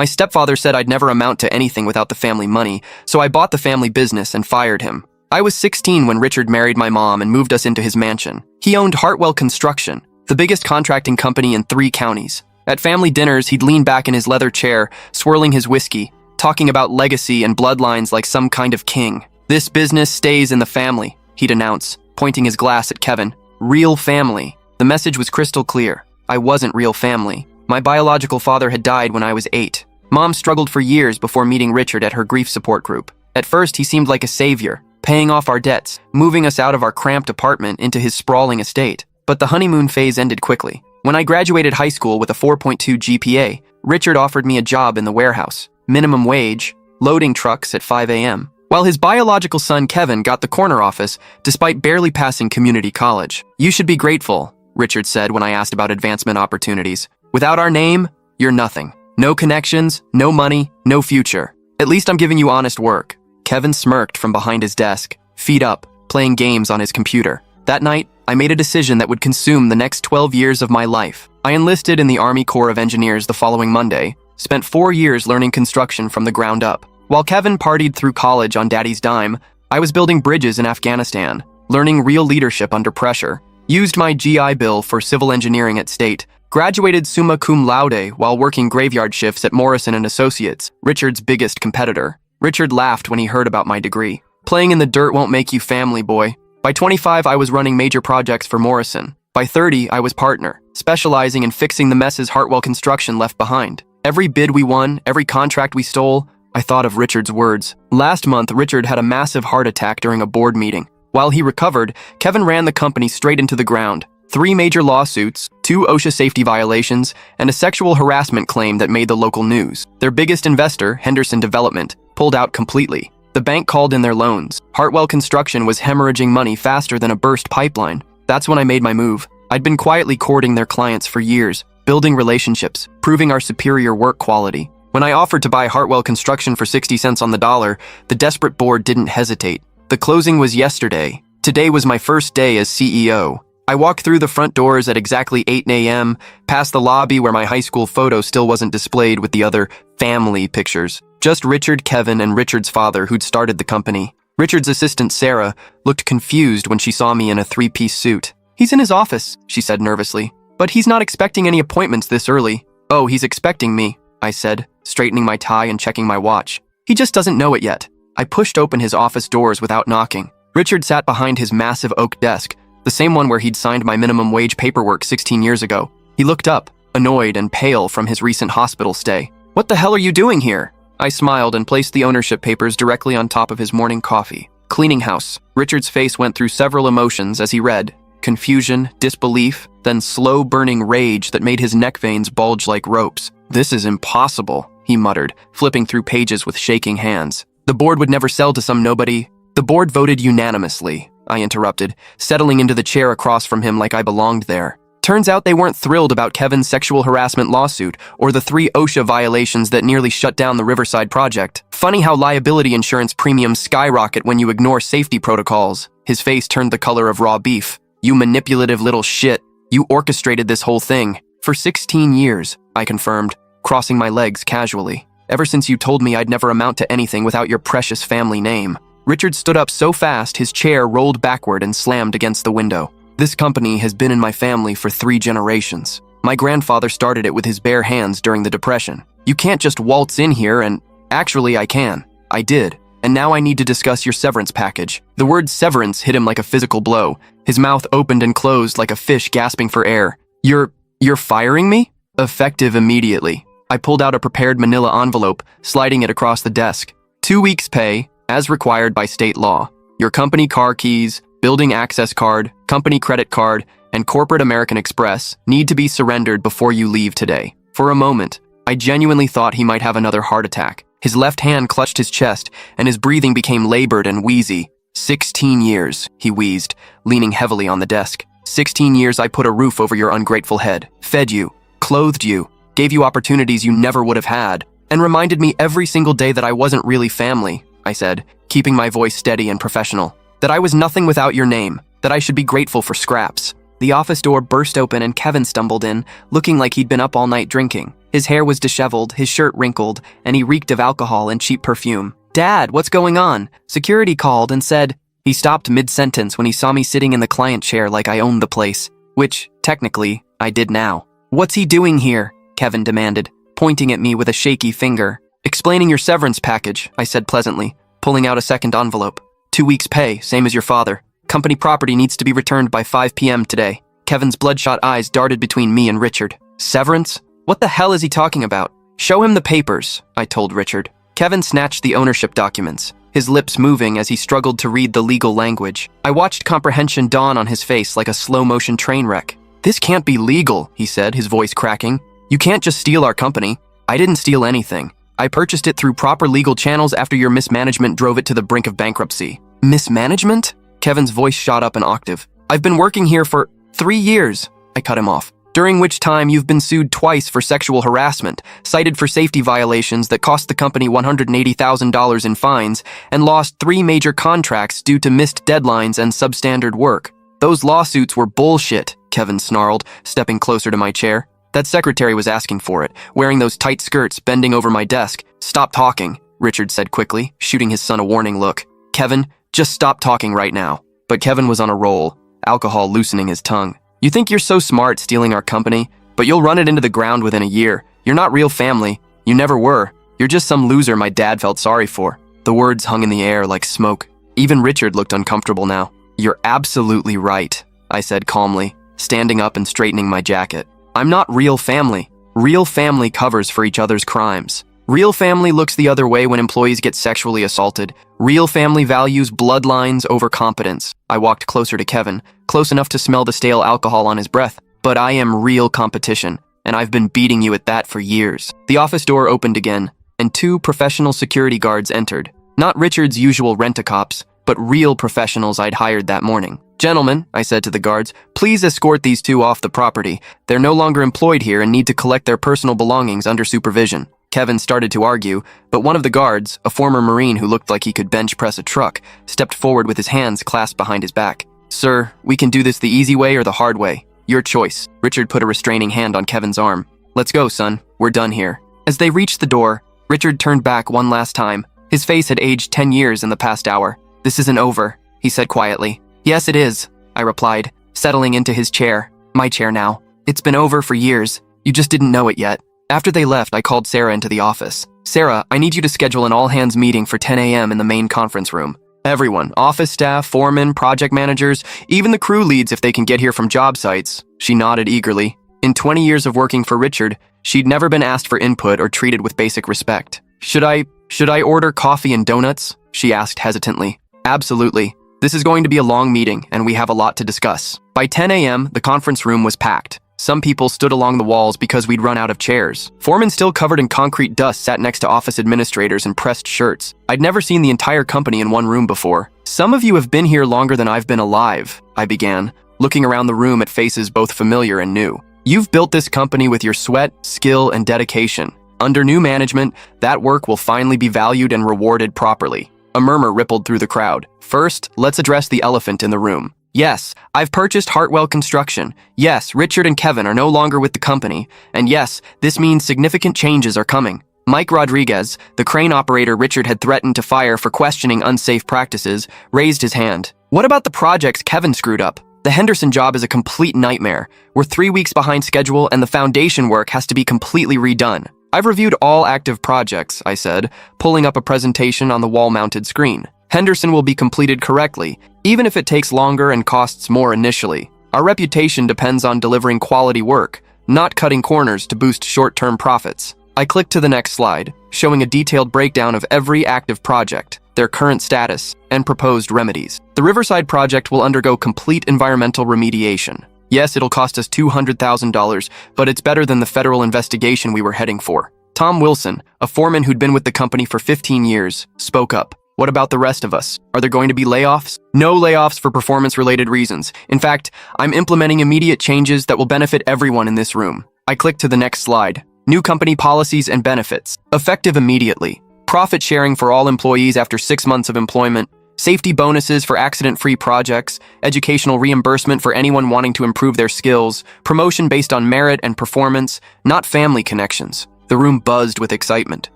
My stepfather said I'd never amount to anything without the family money, so I bought the family business and fired him. I was 16 when Richard married my mom and moved us into his mansion. He owned Hartwell Construction, the biggest contracting company in 3 counties. At family dinners, he'd lean back in his leather chair, swirling his whiskey, talking about legacy and bloodlines like some kind of king. "This business stays in the family," he'd announce, pointing his glass at Kevin. "Real family." The message was crystal clear. I wasn't real family. My biological father had died when I was 8. Mom struggled for years before meeting Richard at her grief support group. At first, he seemed like a savior, paying off our debts, moving us out of our cramped apartment into his sprawling estate. But the honeymoon phase ended quickly. When I graduated high school with a 4.2 GPA, Richard offered me a job in the warehouse, minimum wage, loading trucks at 5 a.m., while his biological son Kevin got the corner office despite barely passing community college. "You should be grateful," Richard said when I asked about advancement opportunities. "Without our name, you're nothing. No connections, no money, no future. At least I'm giving you honest work." Kevin smirked from behind his desk, feet up, playing games on his computer. That night, I made a decision that would consume the next 12 years of my life. I enlisted in the Army Corps of Engineers the following Monday, spent 4 years learning construction from the ground up. While Kevin partied through college on daddy's dime, I was building bridges in Afghanistan, learning real leadership under pressure, used my GI Bill for civil engineering at State, graduated summa cum laude while working graveyard shifts at Morrison & Associates, Richard's biggest competitor. Richard laughed when he heard about my degree. "Playing in the dirt won't make you family, boy." By 25, I was running major projects for Morrison. By 30, I was partner, specializing in fixing the messes Hartwell Construction left behind. Every bid we won, every contract we stole, I thought of Richard's words. Last month, Richard had a massive heart attack during a board meeting. While he recovered, Kevin ran the company straight into the ground. 3 major lawsuits, 2 OSHA safety violations, and a sexual harassment claim that made the local news. Their biggest investor, Henderson Development, pulled out completely. The bank called in their loans. Hartwell Construction was hemorrhaging money faster than a burst pipeline. That's when I made my move. I'd been quietly courting their clients for years, building relationships, proving our superior work quality. When I offered to buy Hartwell Construction for 60 cents on the dollar, the desperate board didn't hesitate. The closing was yesterday. Today was my first day as CEO. I walked through the front doors at exactly 8 a.m., past the lobby where my high school photo still wasn't displayed with the other family pictures. Just Richard, Kevin, and Richard's father who'd started the company. Richard's assistant, Sarah, looked confused when she saw me in a 3-piece suit. "He's in his office," she said nervously. "But he's not expecting any appointments this early." "Oh, he's expecting me," I said, straightening my tie and checking my watch. "He just doesn't know it yet." I pushed open his office doors without knocking. Richard sat behind his massive oak desk, the same one where he'd signed my minimum wage paperwork 16 years ago. He looked up, annoyed and pale from his recent hospital stay. "What the hell are you doing here?" I smiled and placed the ownership papers directly on top of his morning coffee. "Cleaning house." Richard's face went through several emotions as he read. Confusion, disbelief, then slow-burning rage that made his neck veins bulge like ropes. "This is impossible," he muttered, flipping through pages with shaking hands. "The board would never sell to some nobody." "The board voted unanimously," I interrupted, settling into the chair across from him like I belonged there. Turns out they weren't thrilled about Kevin's sexual harassment lawsuit or the 3 OSHA violations that nearly shut down the Riverside project. Funny how liability insurance premiums skyrocket when you ignore safety protocols. His face turned the color of raw beef. "You manipulative little shit. You orchestrated this whole thing." "For 16 years, I confirmed, crossing my legs casually. "Ever since you told me I'd never amount to anything without your precious family name." Richard stood up so fast his chair rolled backward and slammed against the window. "This company has been in my family for 3 generations. My grandfather started it with his bare hands during the Depression. You can't just waltz in here and... Actually, I can. I did. And now I need to discuss your severance package." The word severance hit him like a physical blow. His mouth opened and closed like a fish gasping for air. You're firing me?" "Effective immediately." I pulled out a prepared manila envelope, sliding it across the desk. 2 weeks' pay, as required by state law. Your company car keys, building access card, company credit card, and corporate American Express need to be surrendered before you leave today. For a moment, I genuinely thought he might have another heart attack. His left hand clutched his chest, and his breathing became labored and wheezy. 16 years, he wheezed, leaning heavily on the desk. 16 years I put a roof over your ungrateful head, fed you, clothed you, gave you opportunities you never would have had, and reminded me every single day that I wasn't really family, I said, keeping my voice steady and professional. That I was nothing without your name, that I should be grateful for scraps. The office door burst open and Kevin stumbled in, looking like he'd been up all night drinking. His hair was disheveled, his shirt wrinkled, and he reeked of alcohol and cheap perfume. "Dad, what's going on?" Security called and said. He stopped mid-sentence when he saw me sitting in the client chair like I owned the place, which, technically, I did now. "What's he doing here?" Kevin demanded, pointing at me with a shaky finger. "Explaining your severance package," I said pleasantly, pulling out a second envelope. 2 weeks' pay, same as your father. Company property needs to be returned by 5 p.m. today. Kevin's bloodshot eyes darted between me and Richard. "Severance? What the hell is he talking about?" "Show him the papers," I told Richard. Kevin snatched the ownership documents, his lips moving as he struggled to read the legal language. I watched comprehension dawn on his face like a slow-motion train wreck. "This can't be legal," he said, his voice cracking. "You can't just steal our company." "I didn't steal anything. I purchased it through proper legal channels after your mismanagement drove it to the brink of bankruptcy." "Mismanagement?" Kevin's voice shot up an octave. "I've been working here for 3 years," I cut him off, "during which time you've been sued twice for sexual harassment, cited for safety violations that cost the company $180,000 in fines, and lost 3 major contracts due to missed deadlines and substandard work." "Those lawsuits were bullshit," Kevin snarled, stepping closer to my chair. "That secretary was asking for it, wearing those tight skirts, bending over my desk." "Stop talking," Richard said quickly, shooting his son a warning look. "Kevin, just stop talking right now." But Kevin was on a roll, alcohol loosening his tongue. "You think you're so smart stealing our company, but you'll run it into the ground within a year. You're not real family. You never were. You're just some loser my dad felt sorry for." The words hung in the air like smoke. Even Richard looked uncomfortable now. "You're absolutely right," I said calmly, standing up and straightening my jacket. "I'm not real family. Real family covers for each other's crimes. Real family looks the other way when employees get sexually assaulted. Real family values bloodlines over competence." I walked closer to Kevin, close enough to smell the stale alcohol on his breath. "But I am real competition, and I've been beating you at that for years." The office door opened again, and 2 professional security guards entered. Not Richard's usual rent-a-cops, but real professionals I'd hired that morning. "Gentlemen," I said to the guards, "please escort these 2 off the property. They're no longer employed here and need to collect their personal belongings under supervision." Kevin started to argue, but one of the guards, a former Marine who looked like he could bench press a truck, stepped forward with his hands clasped behind his back. "Sir, we can do this the easy way or the hard way. Your choice." Richard put a restraining hand on Kevin's arm. "Let's go, son. We're done here." As they reached the door, Richard turned back one last time. His face had aged 10 years in the past hour. "This isn't over," he said quietly. "Yes, it is," I replied, settling into his chair. My chair now. "It's been over for years. You just didn't know it yet." After they left, I called Sarah into the office. "Sarah, I need you to schedule an all-hands meeting for 10 a.m. in the main conference room. Everyone, office staff, foremen, project managers, even the crew leads if they can get here from job sites." She nodded eagerly. In 20 years of working for Richard, she'd never been asked for input or treated with basic respect. Should I order coffee and donuts?" she asked hesitantly. "Absolutely. This is going to be a long meeting, and we have a lot to discuss." By 10 a.m., the conference room was packed. Some people stood along the walls because we'd run out of chairs. Foremen still covered in concrete dust sat next to office administrators in pressed shirts. I'd never seen the entire company in one room before. "Some of you have been here longer than I've been alive," I began, looking around the room at faces both familiar and new. "You've built this company with your sweat, skill, and dedication. Under new management, that work will finally be valued and rewarded properly." A murmur rippled through the crowd. "First, let's address the elephant in the room. Yes, I've purchased Hartwell Construction. Yes, Richard and Kevin are no longer with the company. And yes, this means significant changes are coming." Mike Rodriguez, the crane operator Richard had threatened to fire for questioning unsafe practices, raised his hand. "What about the projects Kevin screwed up? The Henderson job is a complete nightmare. We're 3 weeks behind schedule and the foundation work has to be completely redone." "I've reviewed all active projects," I said, pulling up a presentation on the wall-mounted screen. "Henderson will be completed correctly, even if it takes longer and costs more initially. Our reputation depends on delivering quality work, not cutting corners to boost short-term profits." I clicked to the next slide, showing a detailed breakdown of every active project, their current status, and proposed remedies. The Riverside project will undergo complete environmental remediation. Yes, it'll cost us $200,000, but it's better than the federal investigation we were heading for. Tom Wilson, a foreman who'd been with the company for 15 years, spoke up. "What about the rest of us? Are there going to be layoffs?" "No layoffs for performance-related reasons. In fact, I'm implementing immediate changes that will benefit everyone in this room." I clicked to the next slide. New company policies and benefits. Effective immediately. Profit sharing for all employees after 6 months of employment. safety bonuses for accident-free projects, educational reimbursement for anyone wanting to improve their skills, promotion based on merit and performance, not family connections. The room buzzed with excitement.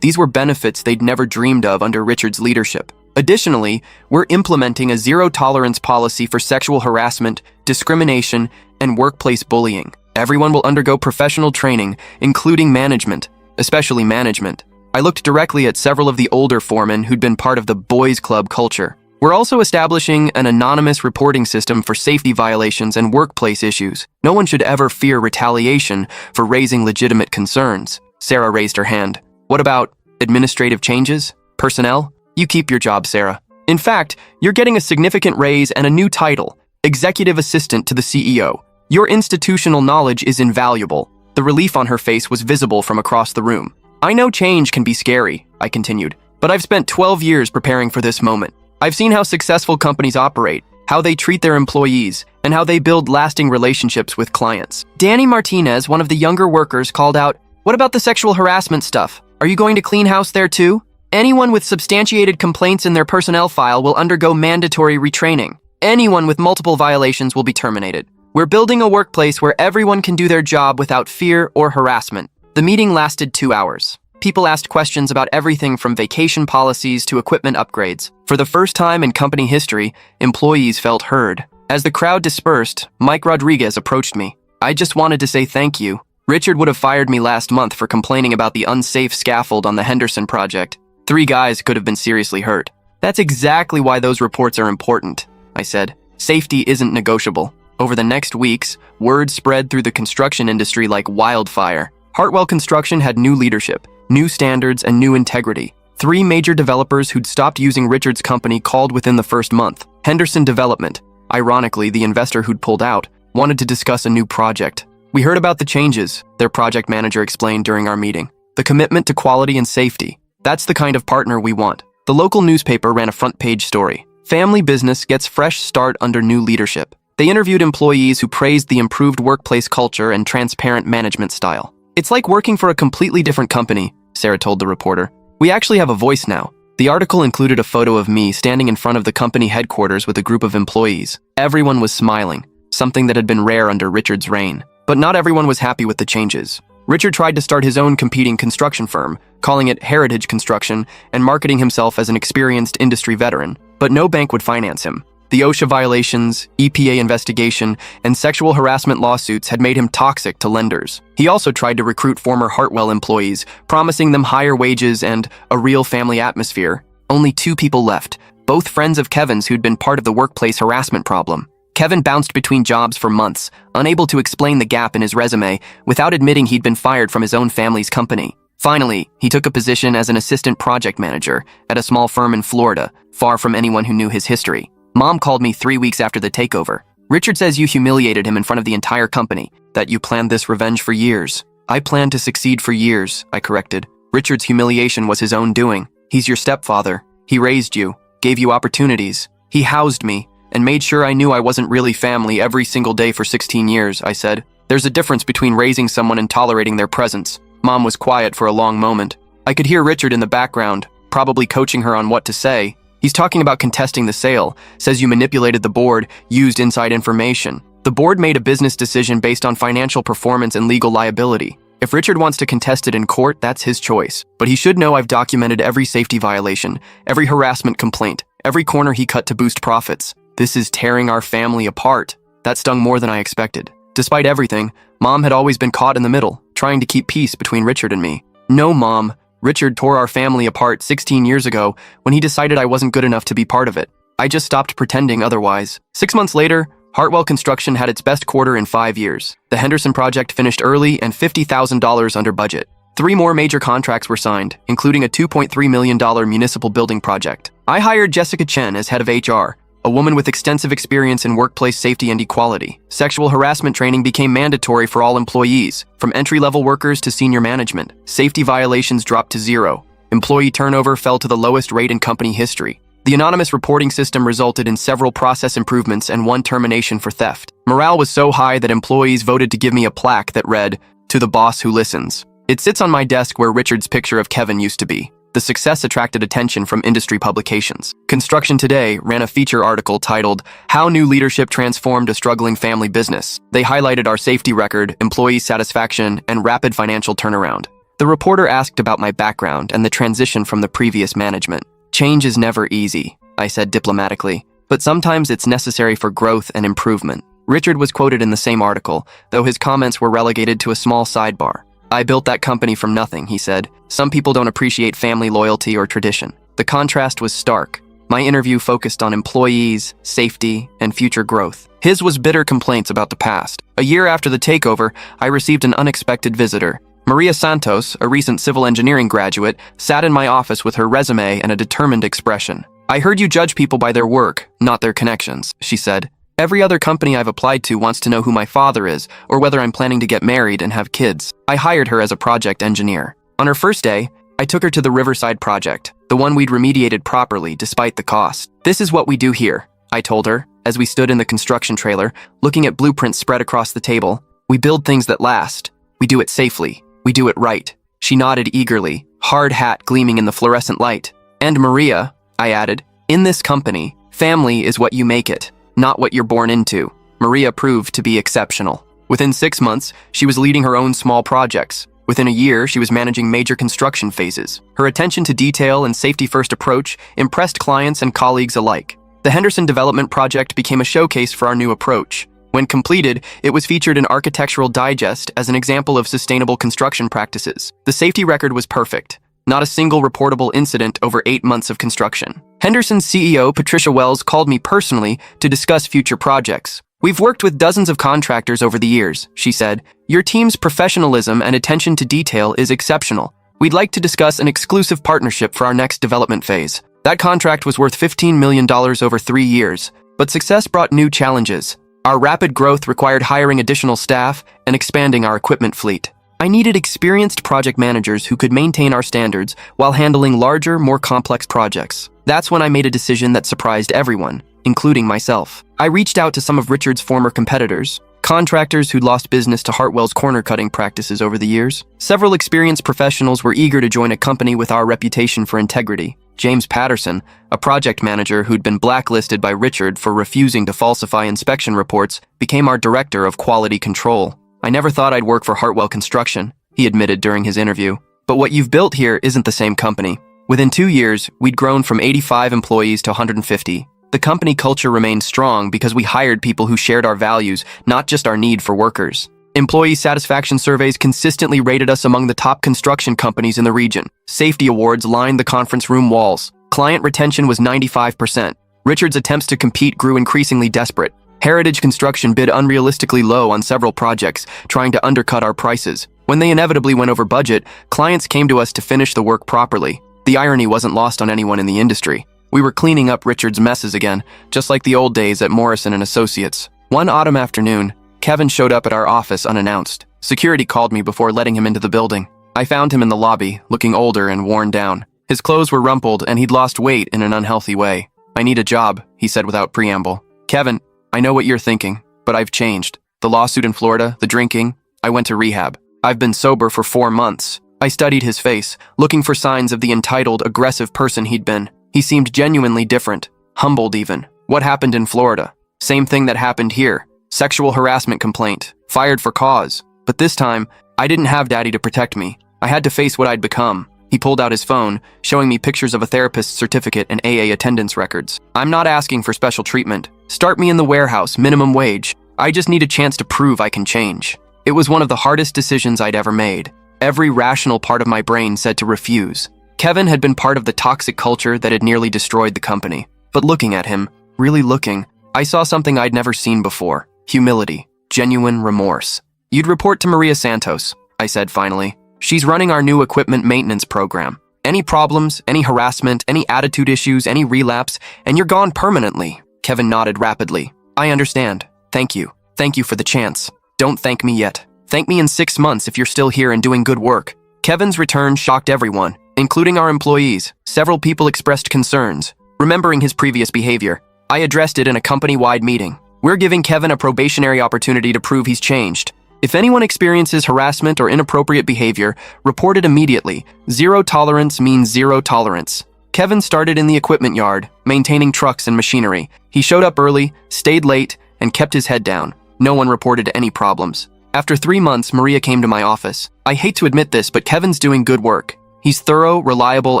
These were benefits they'd never dreamed of under Richard's leadership. Additionally, we're implementing a zero-tolerance policy for sexual harassment, discrimination, and workplace bullying. Everyone will undergo professional training, including management, especially management. I looked directly at several of the older foremen who'd been part of the boys' club culture. We're also establishing an anonymous reporting system for safety violations and workplace issues. No one should ever fear retaliation for raising legitimate concerns. Sarah raised her hand. What about administrative changes? Personnel? You keep your job, Sarah. In fact, you're getting a significant raise and a new title, Executive Assistant to the CEO. Your institutional knowledge is invaluable. The relief on her face was visible from across the room. I know change can be scary, I continued, but I've spent 12 years preparing for this moment. I've seen how successful companies operate, how they treat their employees, and how they build lasting relationships with clients. Danny Martinez, one of the younger workers, called out, "What about the sexual harassment stuff? Are you going to clean house there too? Anyone with substantiated complaints in their personnel file will undergo mandatory retraining. Anyone with multiple violations will be terminated. We're building a workplace where everyone can do their job without fear or harassment." The meeting lasted 2 hours. People asked questions about everything from vacation policies to equipment upgrades. For the first time in company history, employees felt heard. As the crowd dispersed, Mike Rodriguez approached me. "I just wanted to say thank you. Richard would have fired me last month for complaining about the unsafe scaffold on the Henderson project. 3 guys could have been seriously hurt." "That's exactly why those reports are important," I said. "Safety isn't negotiable." Over the next weeks, word spread through the construction industry like wildfire. Hartwell Construction had new leadership, new standards, and new integrity. 3 major developers who'd stopped using Richard's company called within the first month. Henderson Development, ironically the investor who'd pulled out, wanted to discuss a new project. "We heard about the changes," their project manager explained during our meeting. "The commitment to quality and safety. That's the kind of partner we want." The local newspaper ran a front-page story. Family business gets fresh start under new leadership. They interviewed employees who praised the improved workplace culture and transparent management style. "It's like working for a completely different company," Sarah told the reporter. "We actually have a voice now." The article included a photo of me standing in front of the company headquarters with a group of employees. Everyone was smiling, something that had been rare under Richard's reign. But not everyone was happy with the changes. Richard tried to start his own competing construction firm, calling it Heritage Construction and marketing himself as an experienced industry veteran. But no bank would finance him. The OSHA violations, EPA investigation, and sexual harassment lawsuits had made him toxic to lenders. He also tried to recruit former Hartwell employees, promising them higher wages and a real family atmosphere. Only 2 people left, both friends of Kevin's who'd been part of the workplace harassment problem. Kevin bounced between jobs for months, unable to explain the gap in his resume without admitting he'd been fired from his own family's company. Finally, he took a position as an assistant project manager at a small firm in Florida, far from anyone who knew his history. Mom called me 3 weeks after the takeover. "Richard says you humiliated him in front of the entire company, that you planned this revenge for years." "I planned to succeed for years," I corrected. "Richard's humiliation was his own doing. He's your stepfather. He raised you, gave you opportunities. He housed me, and made sure I knew I wasn't really family every single day for 16 years, I said. "There's a difference between raising someone and tolerating their presence." Mom was quiet for a long moment. I could hear Richard in the background, probably coaching her on what to say. "He's talking about contesting the sale, says you manipulated the board, used inside information. The board made a business decision based on financial performance and legal liability. If Richard wants to contest it in court, that's his choice. But he should know I've documented every safety violation, every harassment complaint, every corner he cut to boost profits. This is tearing our family apart." That stung more than I expected. Despite everything, Mom had always been caught in the middle, trying to keep peace between Richard and me. "No, Mom. Richard tore our family apart 16 years ago when he decided I wasn't good enough to be part of it. I just stopped pretending otherwise." 6 months later, Hartwell Construction had its best quarter in 5 years. The Henderson project finished early and $50,000 under budget. 3 more major contracts were signed, including a $2.3 million municipal building project. I hired Jessica Chen as head of HR, a woman with extensive experience in workplace safety and equality. Sexual harassment training became mandatory for all employees, from entry-level workers to senior management. Safety violations dropped to 0. Employee turnover fell to the lowest rate in company history. The anonymous reporting system resulted in several process improvements and 1 termination for theft. Morale was so high that employees voted to give me a plaque that read, "To the boss who listens." It sits on my desk where Richard's picture of Kevin used to be. The success attracted attention from industry publications. Construction Today ran a feature article titled, "How New Leadership Transformed a Struggling Family Business." They highlighted our safety record, employee satisfaction, and rapid financial turnaround. The reporter asked about my background and the transition from the previous management. "Change is never easy," I said diplomatically, "but sometimes it's necessary for growth and improvement." Richard was quoted in the same article, though his comments were relegated to a small sidebar. "I built that company from nothing," he said. "Some people don't appreciate family loyalty or tradition." The contrast was stark. My interview focused on employees, safety, and future growth. His was bitter complaints about the past. A year after the takeover, I received an unexpected visitor. Maria Santos, a recent civil engineering graduate, sat in my office with her resume and a determined expression. "I heard you judge people by their work, not their connections," she said. "Every other company I've applied to wants to know who my father is or whether I'm planning to get married and have kids." I hired her as a project engineer. On her first day, I took her to the Riverside project, the one we'd remediated properly despite the cost. "This is what we do here," I told her, as we stood in the construction trailer, looking at blueprints spread across the table. "We build things that last. We do it safely. We do it right." She nodded eagerly, hard hat gleaming in the fluorescent light. "And Maria," I added, "in this company, family is what you make it, not what you're born into." Maria proved to be exceptional. Within 6 months, she was leading her own small projects. Within a year, she was managing major construction phases. Her attention to detail and safety-first approach impressed clients and colleagues alike. The Henderson Development Project became a showcase for our new approach. When completed, it was featured in Architectural Digest as an example of sustainable construction practices. The safety record was perfect. Not a single reportable incident over 8 months of construction. Henderson's CEO, Patricia Wells, called me personally to discuss future projects. "We've worked with dozens of contractors over the years," she said. "Your team's professionalism and attention to detail is exceptional. We'd like to discuss an exclusive partnership for our next development phase." That contract was worth $15 million over 3 years, but success brought new challenges. Our rapid growth required hiring additional staff and expanding our equipment fleet. I needed experienced project managers who could maintain our standards while handling larger, more complex projects. That's when I made a decision that surprised everyone, including myself. I reached out to some of Richard's former competitors, contractors who'd lost business to Hartwell's corner-cutting practices over the years. Several experienced professionals were eager to join a company with our reputation for integrity. James Patterson, a project manager who'd been blacklisted by Richard for refusing to falsify inspection reports, became our director of quality control. "I never thought I'd work for Hartwell Construction," he admitted during his interview. "But what you've built here isn't the same company." Within 2 years, we'd grown from 85 employees to 150. The company culture remained strong because we hired people who shared our values, not just our need for workers. Employee satisfaction surveys consistently rated us among the top construction companies in the region. Safety awards lined the conference room walls. Client retention was 95%. Richard's attempts to compete grew increasingly desperate. Heritage Construction bid unrealistically low on several projects, trying to undercut our prices. When they inevitably went over budget, clients came to us to finish the work properly. The irony wasn't lost on anyone in the industry. We were cleaning up Richard's messes again, just like the old days at Morrison & Associates. One autumn afternoon, Kevin showed up at our office unannounced. Security called me before letting him into the building. I found him in the lobby, looking older and worn down. His clothes were rumpled and he'd lost weight in an unhealthy way. "I need a job," he said without preamble. "Kevin, I know what you're thinking, but I've changed. The lawsuit in Florida, the drinking, I went to rehab. I've been sober for 4 months. I studied his face, looking for signs of the entitled, aggressive person he'd been. He seemed genuinely different, humbled even. What happened in Florida? Same thing that happened here. Sexual harassment complaint, fired for cause. But this time, I didn't have Daddy to protect me. I had to face what I'd become." He pulled out his phone, showing me pictures of a therapist's certificate and AA attendance records. "I'm not asking for special treatment. Start me in the warehouse, minimum wage. I just need a chance to prove I can change." It was one of the hardest decisions I'd ever made. Every rational part of my brain said to refuse. Kevin had been part of the toxic culture that had nearly destroyed the company. But looking at him, really looking, I saw something I'd never seen before. Humility. Genuine remorse. "You'd report to Maria Santos," I said finally. "She's running our new equipment maintenance program. Any problems, any harassment, any attitude issues, any relapse, and you're gone permanently." Kevin nodded rapidly. "I understand. Thank you. Thank you for the chance. Don't thank me yet. Thank me in 6 months if you're still here and doing good work." Kevin's return shocked everyone, including our employees. Several people expressed concerns. Remembering his previous behavior, I addressed it in a company-wide meeting. "We're giving Kevin a probationary opportunity to prove he's changed. If anyone experiences harassment or inappropriate behavior, report it immediately. Zero tolerance means zero tolerance. Kevin started in the equipment yard, maintaining trucks and machinery. He showed up early, stayed late, and kept his head down. No one reported any problems. After 3 months, Maria came to my office. I hate to admit this, but Kevin's doing good work. He's thorough, reliable,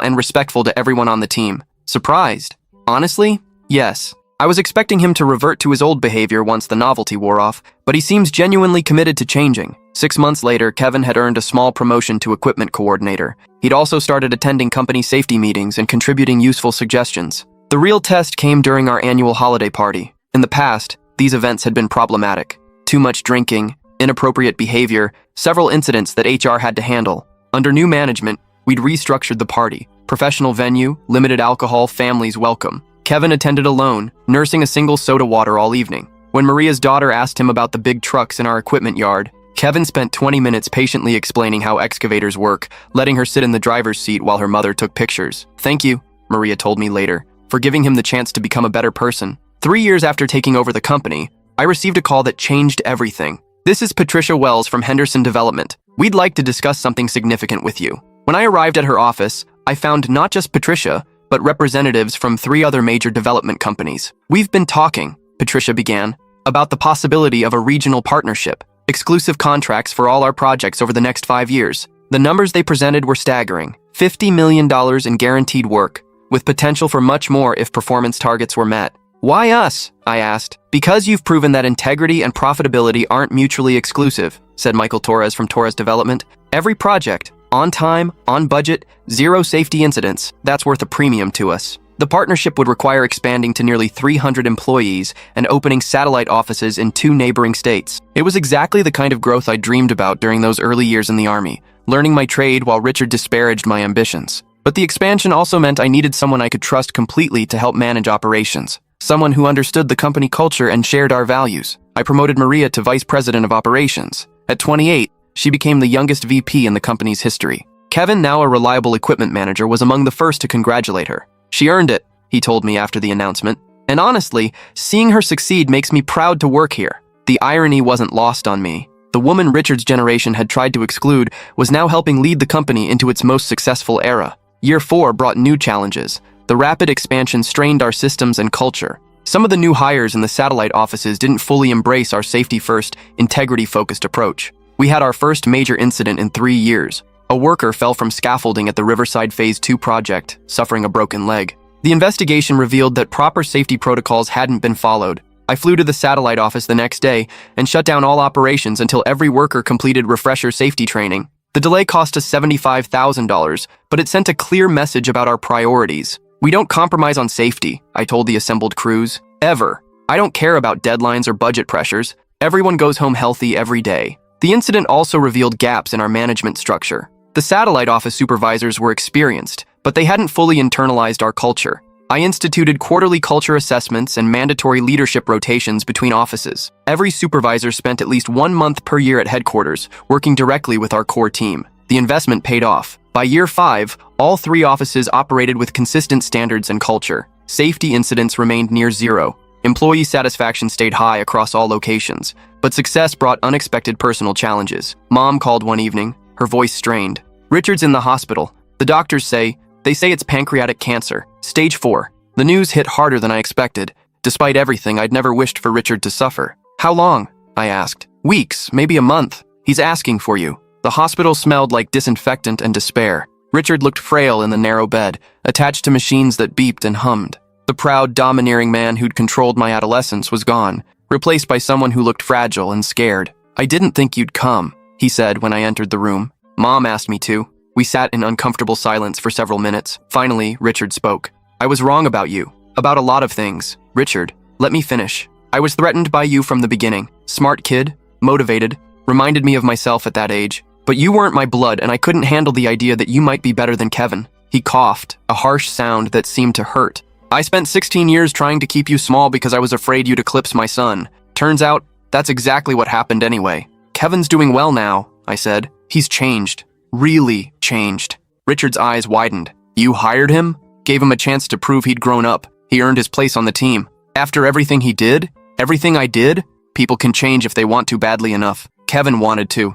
and respectful to everyone on the team. Surprised? Honestly, yes. I was expecting him to revert to his old behavior once the novelty wore off, but he seems genuinely committed to changing. 6 months later, Kevin had earned a small promotion to equipment coordinator. He'd also started attending company safety meetings and contributing useful suggestions. The real test came during our annual holiday party. In the past, these events had been problematic. Too much drinking, inappropriate behavior, several incidents that HR had to handle. Under new management, we'd restructured the party. Professional venue, limited alcohol, families welcome. Kevin attended alone, nursing a single soda water all evening. When Maria's daughter asked him about the big trucks in our equipment yard, Kevin spent 20 minutes patiently explaining how excavators work, letting her sit in the driver's seat while her mother took pictures. "Thank you," Maria told me later, for giving him the chance to become a better person. 3 years after taking over the company, I received a call that changed everything. "This is Patricia Wells from Henderson Development. We'd like to discuss something significant with you." When I arrived at her office, I found not just Patricia, but representatives from 3 other major development companies. "We've been talking," Patricia began, "about the possibility of a regional partnership, exclusive contracts for all our projects over the next 5 years. The numbers they presented were staggering. $50 million in guaranteed work, with potential for much more if performance targets were met. "Why us?" I asked. "Because you've proven that integrity and profitability aren't mutually exclusive," said Michael Torres from Torres Development. "Every project, on time, on budget, zero safety incidents, that's worth a premium to us." The partnership would require expanding to nearly 300 employees and opening satellite offices in 2 neighboring states. It was exactly the kind of growth I dreamed about during those early years in the Army, learning my trade while Richard disparaged my ambitions. But the expansion also meant I needed someone I could trust completely to help manage operations, someone who understood the company culture and shared our values. I promoted Maria to Vice President of Operations. At 28, she became the youngest VP in the company's history. Kevin, now a reliable equipment manager, was among the first to congratulate her. "She earned it," he told me after the announcement. "And honestly, seeing her succeed makes me proud to work here." The irony wasn't lost on me. The woman Richard's generation had tried to exclude was now helping lead the company into its most successful era. Year 4 brought new challenges. The rapid expansion strained our systems and culture. Some of the new hires in the satellite offices didn't fully embrace our safety-first, integrity-focused approach. We had our first major incident in 3 years. A worker fell from scaffolding at the Riverside Phase 2 project, suffering a broken leg. The investigation revealed that proper safety protocols hadn't been followed. I flew to the satellite office the next day and shut down all operations until every worker completed refresher safety training. The delay cost us $75,000, but it sent a clear message about our priorities. "We don't compromise on safety," I told the assembled crews. "Ever. I don't care about deadlines or budget pressures. Everyone goes home healthy every day." The incident also revealed gaps in our management structure. The satellite office supervisors were experienced, but they hadn't fully internalized our culture. I instituted quarterly culture assessments and mandatory leadership rotations between offices. Every supervisor spent at least 1 month per year at headquarters, working directly with our core team. The investment paid off. By year 5, all 3 offices operated with consistent standards and culture. Safety incidents remained near zero. Employee satisfaction stayed high across all locations, but success brought unexpected personal challenges. Mom called one evening, her voice strained. "Richard's in the hospital. The doctors say it's pancreatic cancer, stage 4. The news hit harder than I expected. Despite everything, I'd never wished for Richard to suffer. "How long?" I asked. "Weeks, maybe a month. He's asking for you." The hospital smelled like disinfectant and despair. Richard looked frail in the narrow bed, attached to machines that beeped and hummed. The proud, domineering man who'd controlled my adolescence was gone, replaced by someone who looked fragile and scared. "I didn't think you'd come," he said when I entered the room. "Mom asked me to." We sat in uncomfortable silence for several minutes. Finally, Richard spoke. "I was wrong about you. About a lot of things. Richard, let me finish. I was threatened by you from the beginning. Smart kid, motivated, reminded me of myself at that age. But you weren't my blood, and I couldn't handle the idea that you might be better than Kevin." He coughed, a harsh sound that seemed to hurt. "I spent 16 years trying to keep you small because I was afraid you'd eclipse my son. Turns out, that's exactly what happened anyway. Kevin's doing well now," I said. "He's changed. Really changed." Richard's eyes widened. "You hired him? Gave him a chance to prove he'd grown up. He earned his place on the team. After everything he did? Everything I did? People can change if they want to badly enough." Kevin wanted to.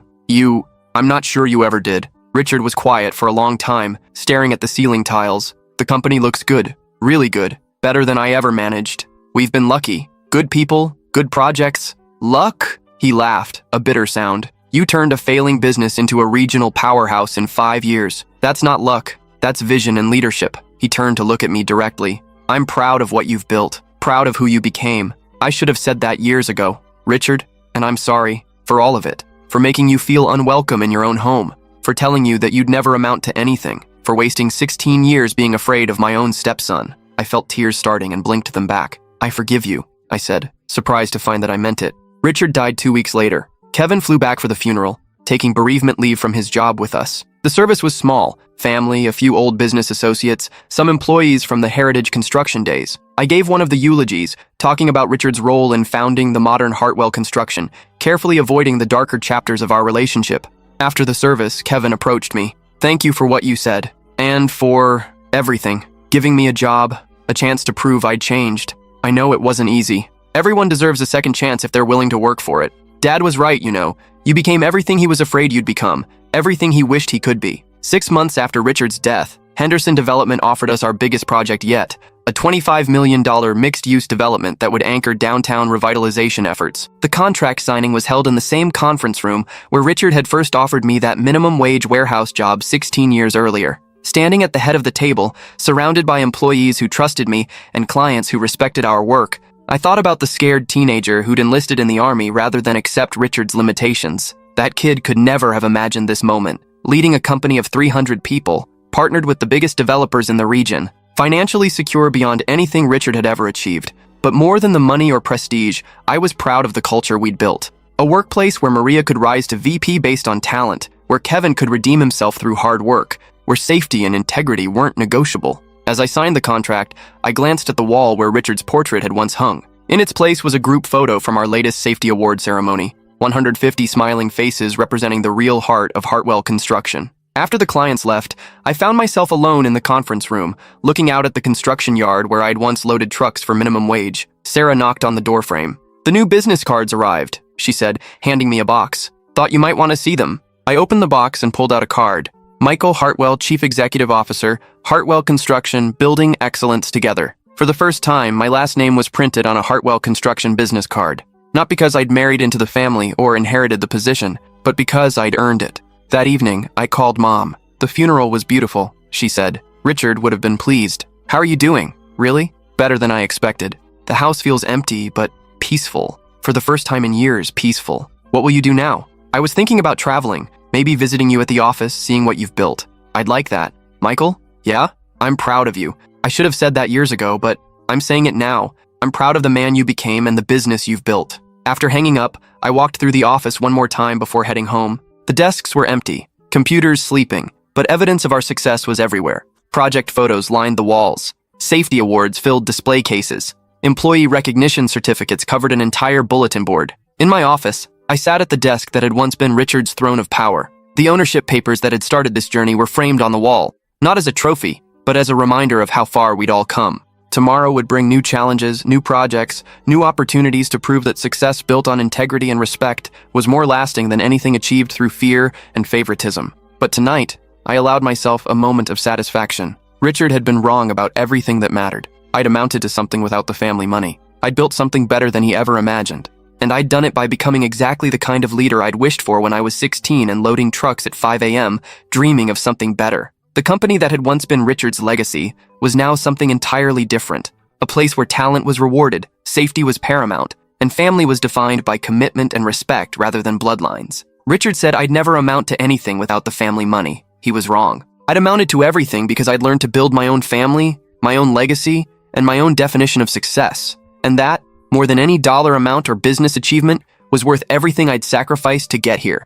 I'm not sure you ever did. Richard was quiet for a long time, staring at the ceiling tiles. The company looks good. Really good. Better than I ever managed. We've been lucky. Good people, good projects. Luck? He laughed, a bitter sound. You turned a failing business into a regional powerhouse in 5 years. That's not luck. That's vision and leadership. He turned to look at me directly. I'm proud of what you've built. Proud of who you became. I should have said that years ago, Richard, and I'm sorry for all of it. For making you feel unwelcome in your own home. For telling you that you'd never amount to anything. For wasting 16 years being afraid of my own stepson. I felt tears starting and blinked them back. I forgive you, I said, surprised to find that I meant it. Richard died 2 weeks later. Kevin flew back for the funeral, taking bereavement leave from his job with us. The service was small, family, a few old business associates, some employees from the Heritage Construction days. I gave one of the eulogies, talking about Richard's role in founding the modern Hartwell Construction, carefully avoiding the darker chapters of our relationship. After the service, Kevin approached me. Thank you for what you said, and for everything. Giving me a job, a chance to prove I'd changed. I know it wasn't easy. Everyone deserves a second chance if they're willing to work for it. Dad was right, you know. You became everything he was afraid you'd become, everything he wished he could be. 6 months after Richard's death, Henderson Development offered us our biggest project yet, a $25 million mixed-use development that would anchor downtown revitalization efforts. The contract signing was held in the same conference room where Richard had first offered me that minimum wage warehouse job 16 years earlier. Standing at the head of the table, surrounded by employees who trusted me and clients who respected our work, I thought about the scared teenager who'd enlisted in the army rather than accept Richard's limitations. That kid could never have imagined this moment, leading a company of 300 people, partnered with the biggest developers in the region, financially secure beyond anything Richard had ever achieved. But more than the money or prestige, I was proud of the culture we'd built. A workplace where Maria could rise to VP based on talent, where Kevin could redeem himself through hard work, where safety and integrity weren't negotiable. As I signed the contract, I glanced at the wall where Richard's portrait had once hung. In its place was a group photo from our latest safety award ceremony, 150 smiling faces representing the real heart of Hartwell Construction. After the clients left, I found myself alone in the conference room, looking out at the construction yard where I'd once loaded trucks for minimum wage. Sarah knocked on the doorframe. The new business cards arrived, she said, handing me a box. Thought you might want to see them. I opened the box and pulled out a card. Michael Hartwell, Chief Executive Officer, Hartwell Construction, Building Excellence Together. For the first time, my last name was printed on a Hartwell Construction business card. Not because I'd married into the family or inherited the position, but because I'd earned it. That evening, I called Mom. The funeral was beautiful, she said. Richard would have been pleased. How are you doing? Really? Better than I expected. The house feels empty, but peaceful. For the first time in years, peaceful. What will you do now? I was thinking about traveling. Maybe visiting you at the office, seeing what you've built. I'd like that. Michael? Yeah? I'm proud of you. I should have said that years ago, but I'm saying it now. I'm proud of the man you became and the business you've built. After hanging up, I walked through the office one more time before heading home. The desks were empty, computers sleeping, but evidence of our success was everywhere. Project photos lined the walls. Safety awards filled display cases. Employee recognition certificates covered an entire bulletin board. In my office, I sat at the desk that had once been Richard's throne of power. The ownership papers that had started this journey were framed on the wall, not as a trophy, but as a reminder of how far we'd all come. Tomorrow would bring new challenges, new projects, new opportunities to prove that success built on integrity and respect was more lasting than anything achieved through fear and favoritism. But tonight, I allowed myself a moment of satisfaction. Richard had been wrong about everything that mattered. I'd amounted to something without the family money. I'd built something better than he ever imagined. And I'd done it by becoming exactly the kind of leader I'd wished for when I was 16 and loading trucks at 5 a.m., dreaming of something better. The company that had once been Richard's legacy was now something entirely different, a place where talent was rewarded, safety was paramount, and family was defined by commitment and respect rather than bloodlines. Richard said I'd never amount to anything without the family money. He was wrong. I'd amounted to everything because I'd learned to build my own family, my own legacy, and my own definition of success. And that, more than any dollar amount or business achievement, was worth everything I'd sacrificed to get here.